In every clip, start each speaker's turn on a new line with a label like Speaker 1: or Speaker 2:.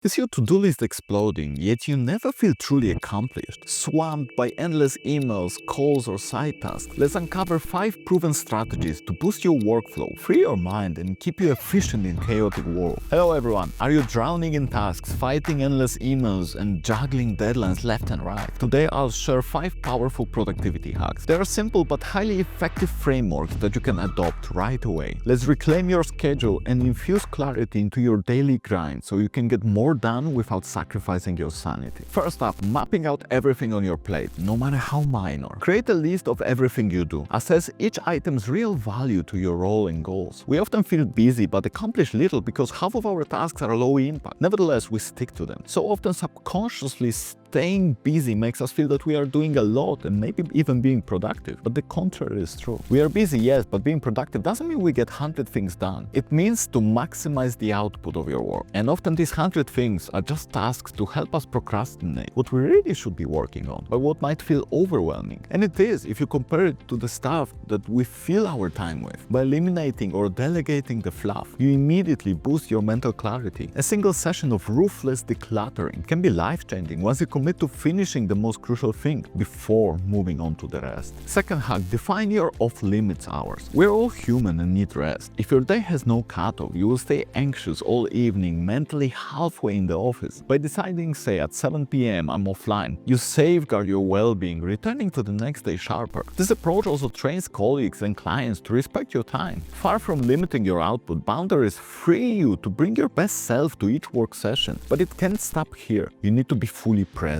Speaker 1: Is your to-do list exploding, yet you never feel truly accomplished, swamped by endless emails, calls, or side tasks? Let's uncover 5 proven strategies to boost your workflow, free your mind, and keep you efficient in chaotic world. Hello everyone, are you drowning in tasks, fighting endless emails, and juggling deadlines left and right? Today I'll share 5 powerful productivity hacks. They are simple but highly effective frameworks that you can adopt right away. Let's reclaim your schedule and infuse clarity into your daily grind so you can get more done without sacrificing your sanity. First up, mapping out everything on your plate, no matter how minor. Create a list of everything you do. Assess each item's real value to your role and goals. We often feel busy but accomplish little because half of our tasks are low impact. Nevertheless, we stick to them. So often subconsciously staying busy makes us feel that we are doing a lot and maybe even being productive. But the contrary is true. We are busy, yes, but being productive doesn't mean we get 100 things done. It means to maximize the output of your work. And often these 100 things are just tasks to help us procrastinate what we really should be working on, but what might feel overwhelming. And it is if you compare it to the stuff that we fill our time with. By eliminating or delegating the fluff, you immediately boost your mental clarity. A single session of ruthless decluttering can be life-changing once you commit to finishing the most crucial thing before moving on to the rest. Second hack, define your off-limits hours. We're all human and need rest. If your day has no cutoff, you will stay anxious all evening, mentally halfway in the office. By deciding, say, at 7 p.m. I'm offline, you safeguard your well-being, returning to the next day sharper. This approach also trains colleagues and clients to respect your time. Far from limiting your output, boundaries free you to bring your best self to each work session. But it can't stop here. You need to be fully present.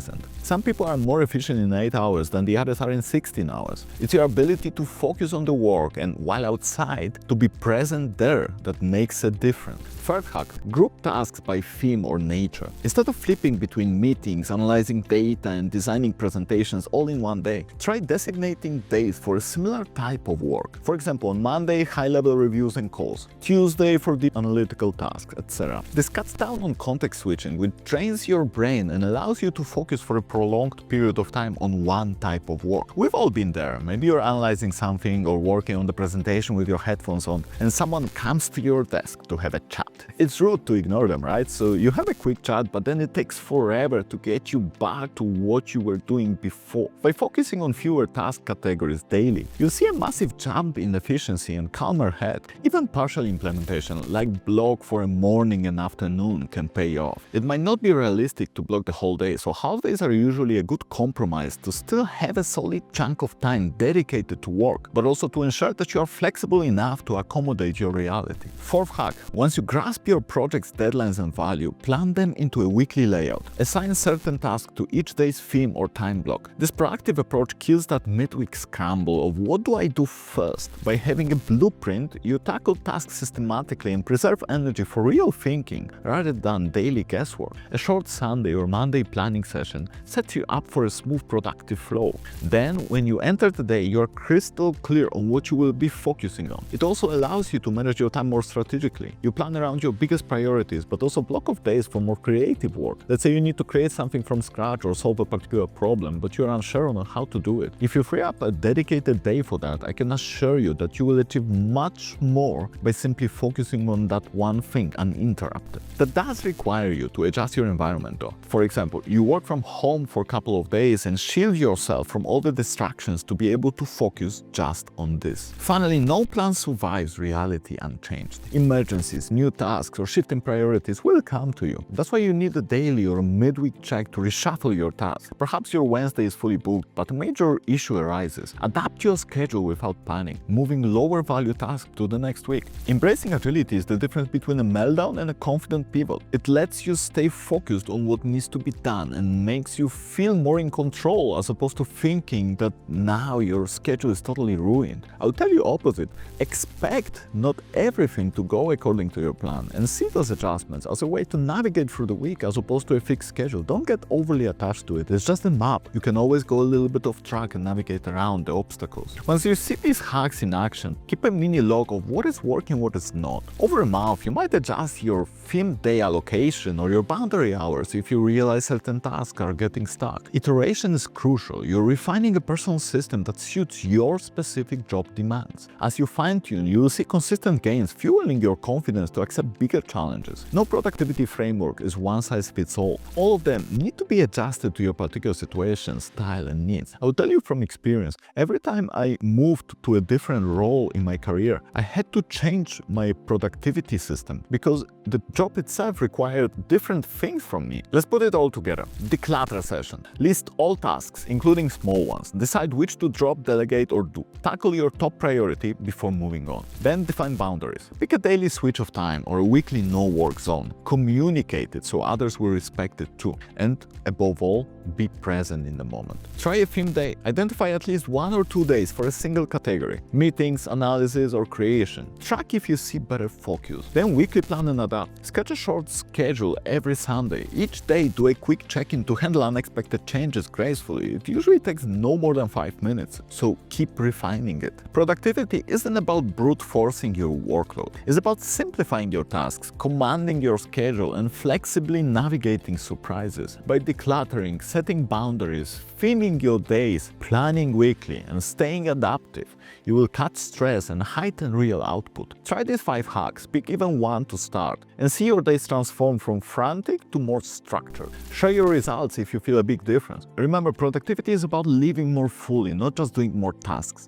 Speaker 1: Some people are more efficient in 8 hours than the others are in 16 hours. It's your ability to focus on the work and, while outside, to be present there that makes a difference. Third hack, group tasks by theme or nature. Instead of flipping between meetings, analyzing data, and designing presentations all in one day, try designating days for a similar type of work. For example, on Monday, high-level reviews and calls, Tuesday for deep analytical tasks, etc. This cuts down on context switching, which trains your brain and allows you to focus for a prolonged period of time on one type of work. We've all been there. Maybe you're analyzing something or working on the presentation with your headphones on, and someone comes to your desk to have a chat. It's rude to ignore them, right? So you have a quick chat, but then it takes forever to get you back to what you were doing before. By focusing on fewer task categories daily, you'll see a massive jump in efficiency and calmer head. Even partial implementation, like block for a morning and afternoon, can pay off. It might not be realistic to block the whole day, so half days are usually a good compromise to still have a solid chunk of time dedicated to work, but also to ensure that you are flexible enough to accommodate your reality. Fourth hack, once you grasp your project's deadlines and value, plan them into a weekly layout. Assign certain tasks to each day's theme or time block. This proactive approach kills that midweek scramble of what do I do first? By having a blueprint, you tackle tasks systematically and preserve energy for real thinking rather than daily guesswork. A short Sunday or Monday planning session sets you up for a smooth, productive flow. Then, when you enter the day, you're crystal clear on what you will be focusing on. It also allows you to manage your time more strategically. You plan around your biggest priorities, but also block off days for more creative work. Let's say you need to create something from scratch or solve a particular problem, but you're unsure on how to do it. If you free up a dedicated day for that, I can assure you that you will achieve much more by simply focusing on that one thing uninterrupted. That does require you to adjust your environment though. For example, you work from home for a couple of days and shield yourself from all the distractions to be able to focus just on this. Finally, no plan survives reality unchanged. Emergencies, new tasks, or shifting priorities will come to you. That's why you need a daily or a midweek check to reshuffle your tasks. Perhaps your Wednesday is fully booked, but a major issue arises. Adapt your schedule without planning, moving lower value tasks to the next week. Embracing agility is the difference between a meltdown and a confident pivot. It lets you stay focused on what needs to be done and makes you feel more in control as opposed to thinking that now your schedule is totally ruined. I'll tell you opposite. Expect not everything to go according to your plan and see those adjustments as a way to navigate through the week as opposed to a fixed schedule. Don't get overly attached to it. It's just a map. You can always go a little bit off track and navigate around the obstacles. Once you see these hacks in action, keep a mini log of what is working, what is not. Over a month, you might adjust your theme day allocation or your boundary hours if you realize certain tasks tasks are getting stuck. Iteration is crucial. You're refining a personal system that suits your specific job demands. As you fine-tune, you'll see consistent gains, fueling your confidence to accept bigger challenges. No productivity framework is one-size-fits-all. All of them need to be adjusted to your particular situation, style, and needs. I will tell you from experience, every time I moved to a different role in my career, I had to change my productivity system because the job itself required different things from me. Let's put it all together. Declutter session. List all tasks, including small ones. Decide which to drop, delegate, or do. Tackle your top priority before moving on. Then define boundaries. Pick a daily switch of time or a weekly no-work zone. Communicate it so others will respect it too. And above all, be present in the moment. Try a theme day. Identify at least 1 or 2 days for a single category. Meetings, analysis, or creation. Track if you see better focus. Then weekly plan and adapt. Sketch a short schedule every Sunday. Each day do a quick check-in to handle unexpected changes gracefully. It usually takes no more than 5 minutes, so keep refining it. Productivity isn't about brute forcing your workload. It's about simplifying your tasks, commanding your schedule, and flexibly navigating surprises. By decluttering, setting boundaries, filling your days, planning weekly, and staying adaptive, you will cut stress and heighten real output. Try these 5 hacks, pick even one to start, and see your days transform from frantic to more structured. Share your results if you feel a big difference. Remember, productivity is about living more fully, not just doing more tasks.